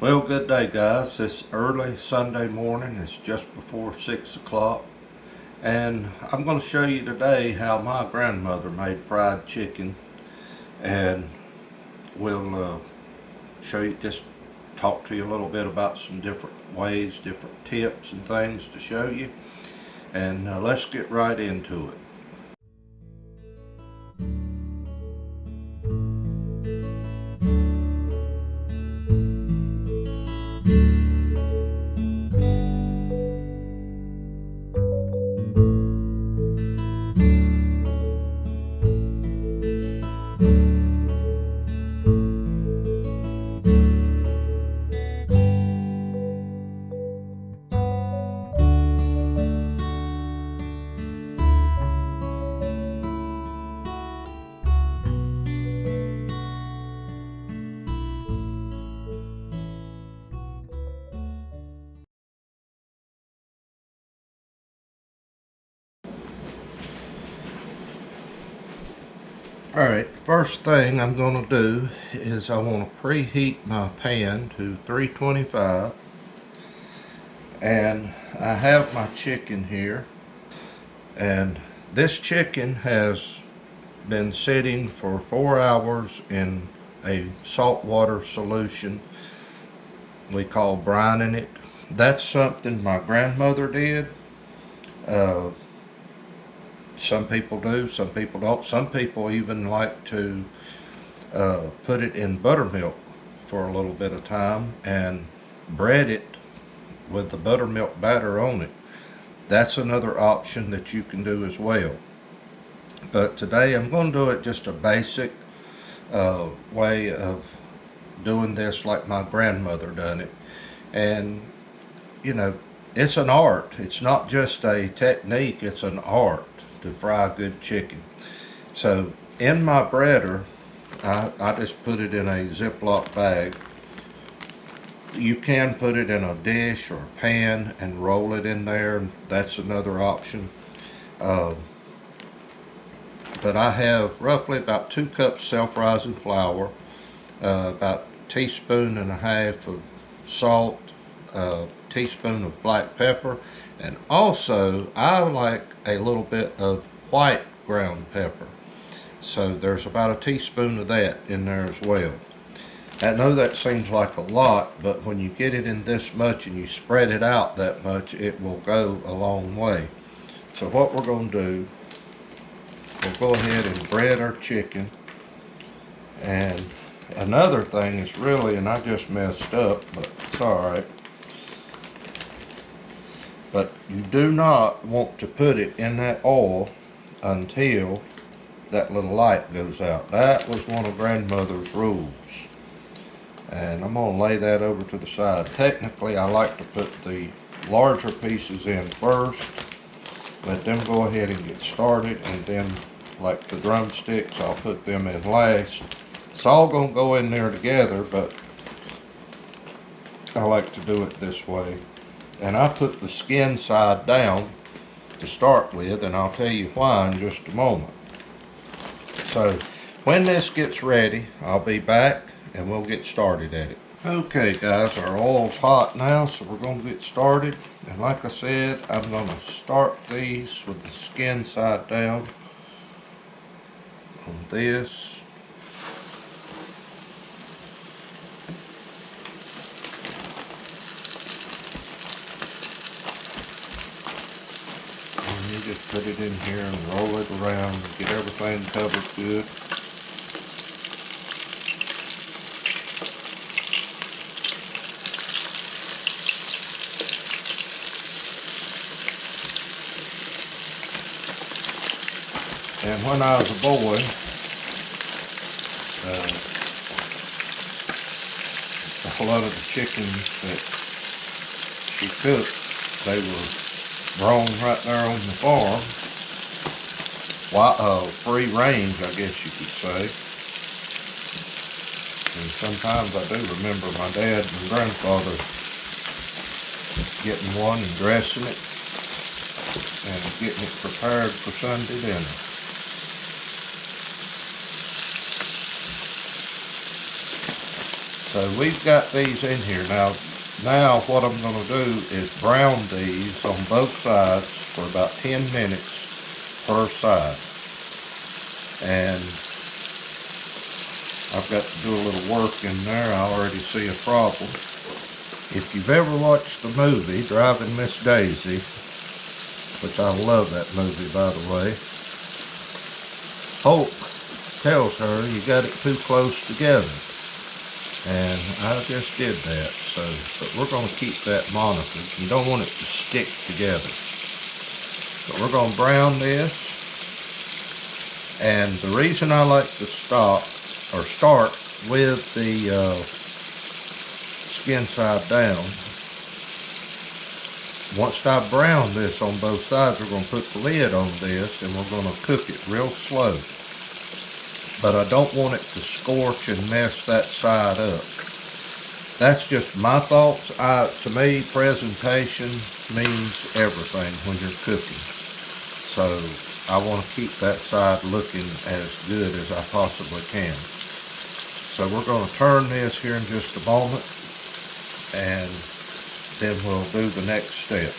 Well, good day, guys. It's early Sunday morning. It's just before 6 o'clock. And I'm going to show you today how my grandmother made fried chicken. And we'll show you, just talk to you a little bit about some different ways, different tips and things to show you. And let's get right into it. Alright, first thing I'm going to do is I want to preheat my pan to 325, and I have my chicken here, and this chicken has been sitting for 4 hours in a saltwater solution we call brining it. That's something my grandmother did. Some people do, some people don't. Some people even like to put it in buttermilk for a little bit of time and bread it with the buttermilk batter on it. That's another option that you can do as well. But today I'm going to do it just a basic way of doing this like my grandmother done it. And you know, it's an art. It's not just a technique, it's an art to fry good chicken. So in my breader, I just put it in a Ziploc bag. You can put it in a dish or a pan and roll it in there. That's another option. But I have roughly about 2 cups self-rising flour, about a teaspoon and a half of salt, a teaspoon of black pepper, and also I like a little bit of white ground pepper. So there's about a teaspoon of that in there as well. I know that seems like a lot, but when you get it in this much and you spread it out that much, it will go a long way. So what we're going to do, we'll go ahead and bread our chicken. And another thing is really, and I just messed up, but it's alright, but you do not want to put it in that oil until that little light goes out. That was one of grandmother's rules. And I'm going to lay that over to the side. Technically, I like to put the larger pieces in first, let them go ahead and get started, and then like the drumsticks, I'll put them in last. It's all going to go in there together, but I like to do it this way. And I put the skin side down to start with, and I'll tell you why in just a moment. So when this gets ready, I'll be back and we'll get started at it. Okay guys, our oil's hot now, so we're going to get started. And like I said, I'm going to start these with the skin side down on this. And you just put it in here and roll it around and get everything covered good. And when I was a boy, a lot of the chickens that she cooked, they were grown right there on the farm. Free range, I guess you could say. And sometimes I do remember my dad and grandfather getting one and dressing it and getting it prepared for Sunday dinner. So we've got these in here. Now what I'm going to do is brown these on both sides for about 10 minutes per side. And I've got to do a little work in there. I already see a problem. If you've ever watched the movie Driving Miss Daisy, which I love that movie by the way, Hope tells her you got it too close together. And I just did that. So, but we're going to keep that monitored. You don't want it to stick together. But we're going to brown this. And the reason I like to start with the skin side down, once I brown this on both sides, we're going to put the lid on this and we're going to cook it real slow. But I don't want it to scorch and mess that side up. That's just my thoughts. To me, presentation means everything when you're cooking. So I want to keep that side looking as good as I possibly can. So we're going to turn this here in just a moment, and then we'll do the next step.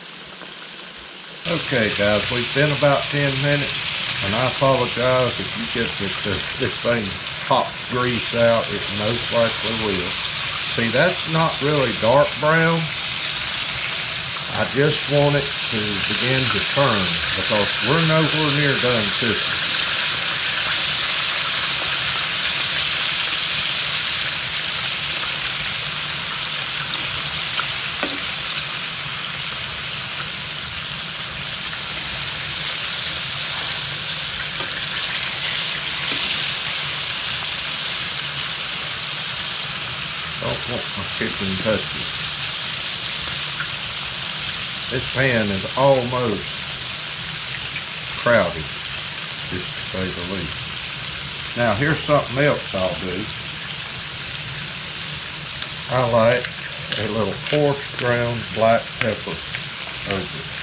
Okay guys, we've been about 10 minutes. And I apologize if you get this thing pop grease out. It most likely will. See, that's not really dark brown. I just want it to begin to turn because we're nowhere near done cooking. Don't want my chicken touchy. This pan is almost crowded, just to say the least. Now here's something else I'll do. I like a little coarse ground black pepper over it.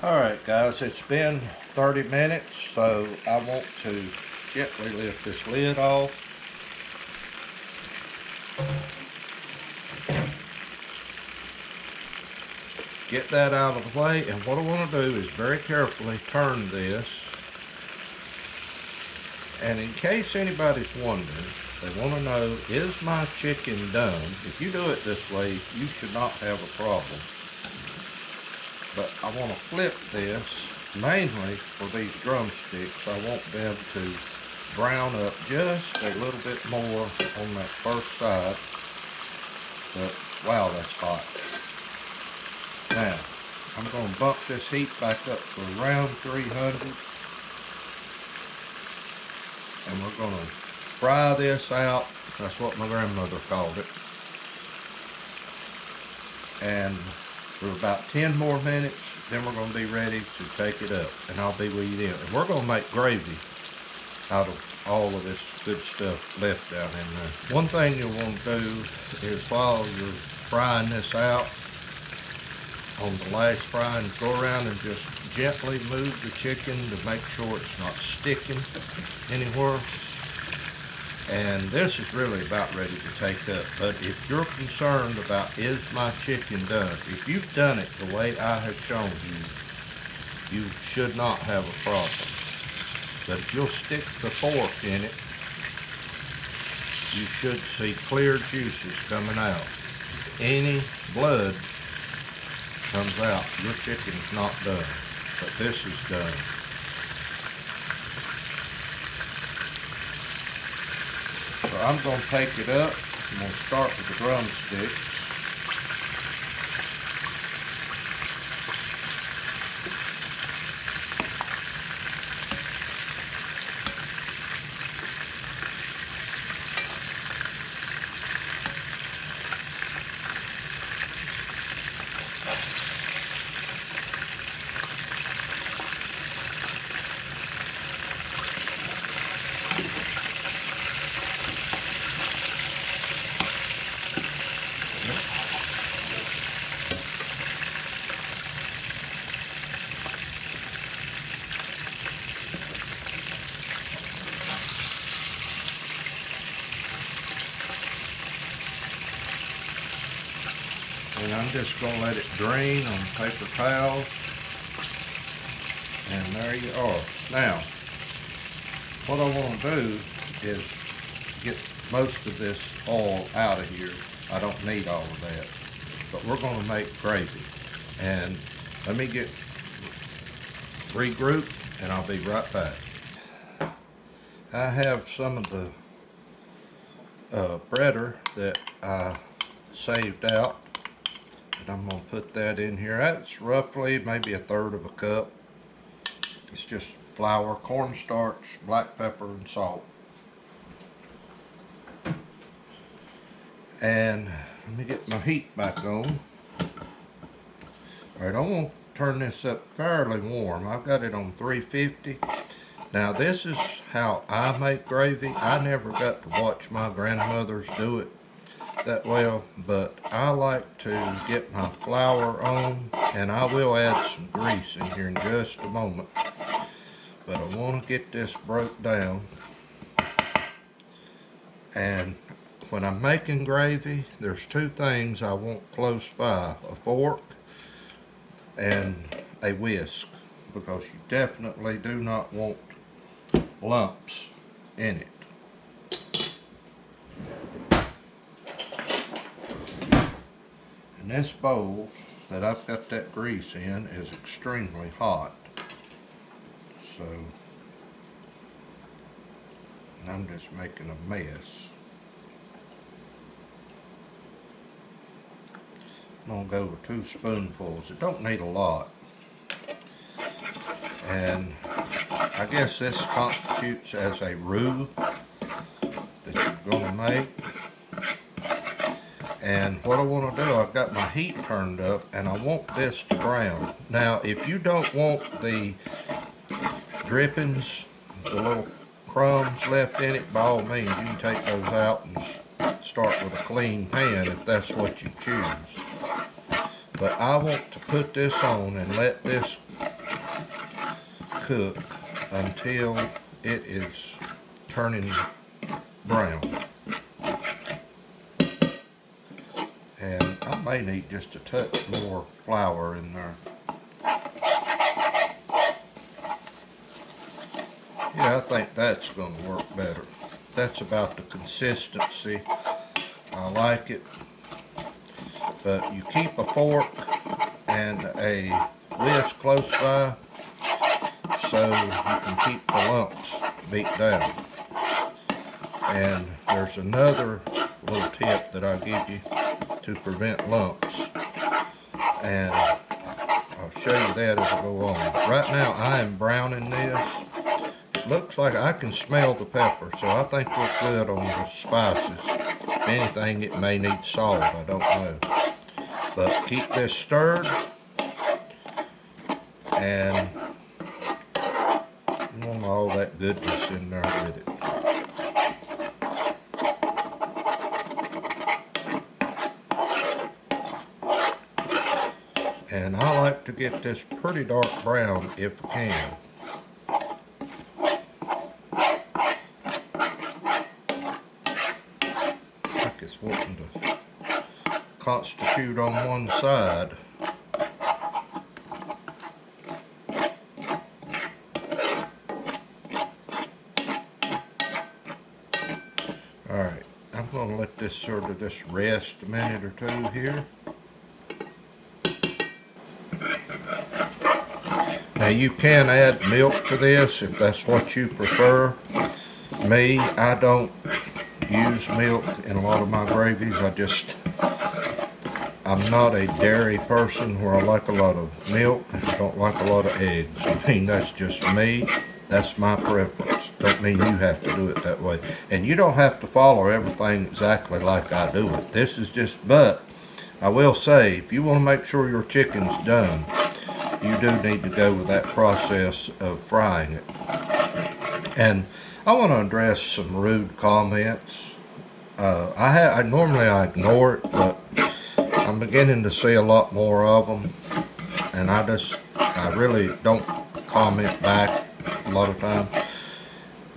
Alright guys, it's been 30 minutes, so I want to gently lift this lid off. Get that out of the way, and what I want to do is very carefully turn this. And in case anybody's wondering, they want to know, is my chicken done? If you do it this way, you should not have a problem. But I want to flip this mainly for these drumsticks. I want them to brown up just a little bit more on that first side. But wow, that's hot. Now, I'm going to bump this heat back up to around 300. And we're going to fry this out. That's what my grandmother called it. And for about 10 more minutes, then we're going to be ready to take it up, and I'll be with you then. And we're going to make gravy out of all of this good stuff left down in there. One thing you'll want to do is while you're frying this out, on the last frying, go around and just gently move the chicken to make sure it's not sticking anywhere. And this is really about ready to take up. But if you're concerned about, is my chicken done, if you've done it the way I have shown you, you should not have a problem. But if you'll stick the fork in it, you should see clear juices coming out. If any blood comes out, your chicken's not done. But this is done. So I'm going to take it up. I'm going to start with the drumsticks. I'm just going to let it drain on paper towels. And there you are. Now, what I want to do is get most of this oil out of here. I don't need all of that. But we're going to make gravy. And let me get regrouped and I'll be right back. I have some of the breader that I saved out. And I'm going to put that in here. That's roughly maybe 1/3 of a cup. It's just flour, cornstarch, black pepper, and salt. And let me get my heat back on. Alright, I'm going to turn this up fairly warm. I've got it on 350. Now this is how I make gravy. I never got to watch my grandmothers do it that well, but I like to get my flour on, and I will add some grease in here in just a moment. But I want to get this broke down. And when I'm making gravy, there's 2 things I want close by: a fork and a whisk, because you definitely do not want lumps in it. And this bowl that I've got that grease in is extremely hot. So I'm just making a mess. I'm gonna go with 2 spoonfuls. It don't need a lot. And I guess this constitutes as a roux that you're gonna make. And what I want to do, I've got my heat turned up and I want this to brown. Now, if you don't want the drippings, the little crumbs left in it, by all means, you can take those out and start with a clean pan if that's what you choose. But I want to put this on and let this cook until it is turning brown. And I may need just a touch more flour in there. Yeah, I think that's going to work better. That's about the consistency. I like it. But you keep a fork and a whisk close by so you can keep the lumps beat down. And there's another little tip that I'll give you to prevent lumps. And I'll show you that as I go on. Right now I am browning this. It looks like I can smell the pepper, so I think we're good on the spices. If anything, it may need salt, I don't know. But keep this stirred, and you want all that goodness in there with it. And I like to get this pretty dark brown if I can. Like it's wanting to constitute on one side. Alright, I'm going to let this sort of just rest a minute or 2 here. Now you can add milk to this if that's what you prefer. Me, I don't use milk in a lot of my gravies. I'm not a dairy person where I like a lot of milk. I don't like a lot of eggs. I mean, that's just me. That's my preference. Don't mean you have to do it that way. And you don't have to follow everything exactly like I do it. This is just, but I will say, if you want to make sure your chicken's done, you do need to go with that process of frying it. And I want to address some rude comments. I normally ignore it, but I'm beginning to see a lot more of them, and I really don't comment back a lot of times.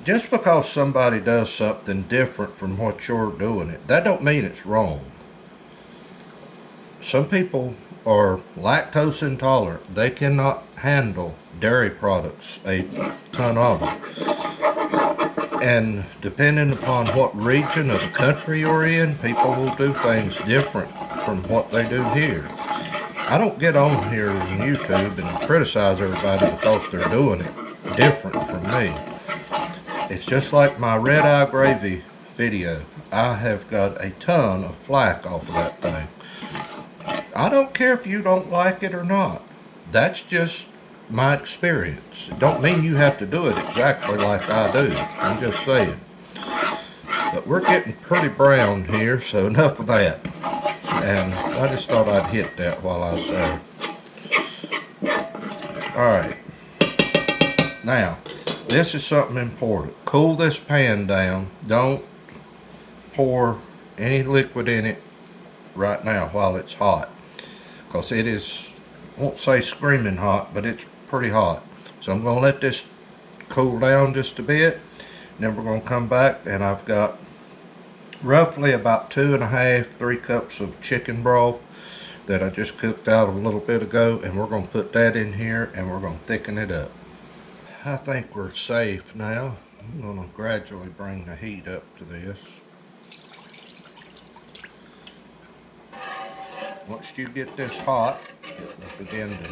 Just because somebody does something different from what you're doing, that don't mean it's wrong. some people are lactose intolerant. They cannot handle dairy products, a ton of them. And depending upon what region of the country you're in, people will do things different from what they do here. I don't get on here on YouTube and criticize everybody because they're doing it different from me. It's just like my red eye gravy video. I have got a ton of flack off of that thing. I don't care if you don't like it or not. That's just my experience. It don't mean you have to do it exactly like I do. I'm just saying. But we're getting pretty brown here, so enough of that. And I just thought I'd hit that while I was there. Alright. Now, this is something important. Cool this pan down. Don't pour any liquid in it right now while it's hot. Because it is, I won't say screaming hot, but it's pretty hot. So I'm going to let this cool down just a bit. Then we're going to come back, and I've got roughly about 2.5–3 cups of chicken broth that I just cooked out a little bit ago, and we're going to put that in here and we're going to thicken it up. I think we're safe now. I'm going to gradually bring the heat up to this. Once you get this hot, it will begin to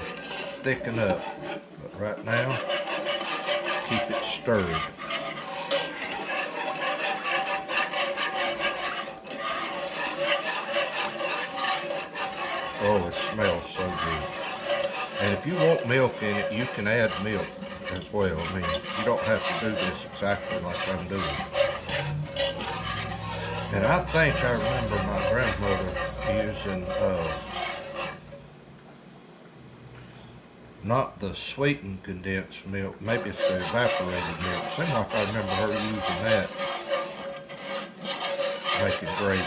thicken up. But right now, keep it stirred. Oh, it smells so good. And if you want milk in it, you can add milk as well. I mean, you don't have to do this exactly like I'm doing. And I think I remember my grandmother using, not the sweetened condensed milk, maybe it's the evaporated milk. Seems like I remember her using that, making gravy.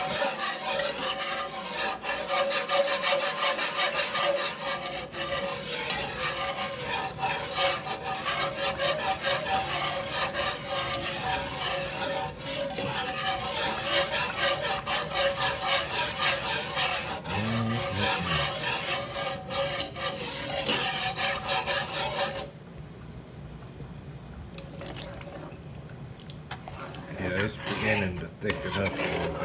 Yeah, it's beginning to thicken up a little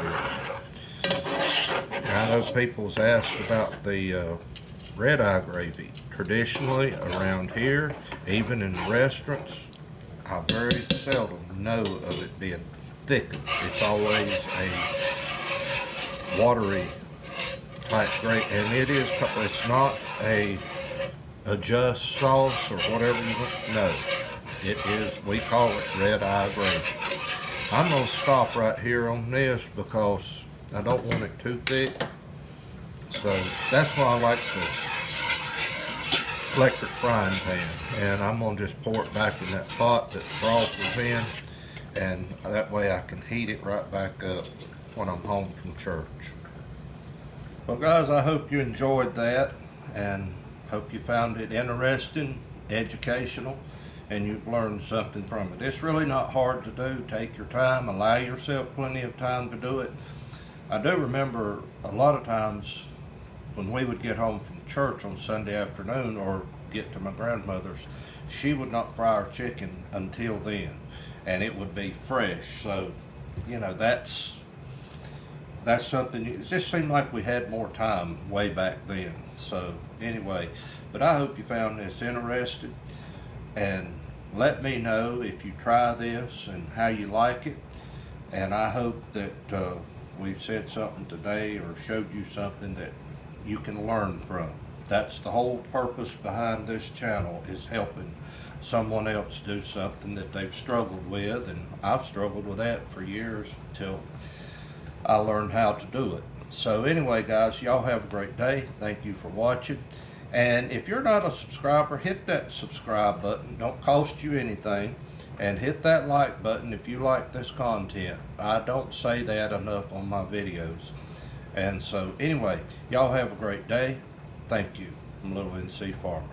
bit. I know people's asked about the red eye gravy. Traditionally, around here, even in restaurants, I very seldom know of it being thickened. It's always a watery type gravy, and it is. It's not a Just sauce or whatever you want. No, it is. We call it red eye gravy. I'm gonna stop right here on this because I don't want it too thick. So that's why I like the electric frying pan. And I'm gonna just pour it back in that pot that the broth was in, and that way I can heat it right back up when I'm home from church. Well guys, I hope you enjoyed that and hope you found it interesting, educational, and you've learned something from it. It's really not hard to do. Take your time, allow yourself plenty of time to do it. I do remember a lot of times when we would get home from church on Sunday afternoon or get to my grandmother's, she would not fry her chicken until then, and it would be fresh. So, you know, that's something, it just seemed like we had more time way back then. So anyway, but I hope you found this interesting, and let me know if you try this and how you like it. And I hope that we've said something today or showed you something that you can learn from. That's the whole purpose behind this channel, is helping someone else do something that they've struggled with. And I've struggled with that for years until I learned how to do it. So anyway guys, y'all have a great day. Thank you for watching. And if you're not a subscriber, hit that subscribe button. Don't cost you anything. And hit that like button if you like this content. I don't say that enough on my videos. And so anyway, y'all have a great day. Thank you. I'm Little NC Farmer.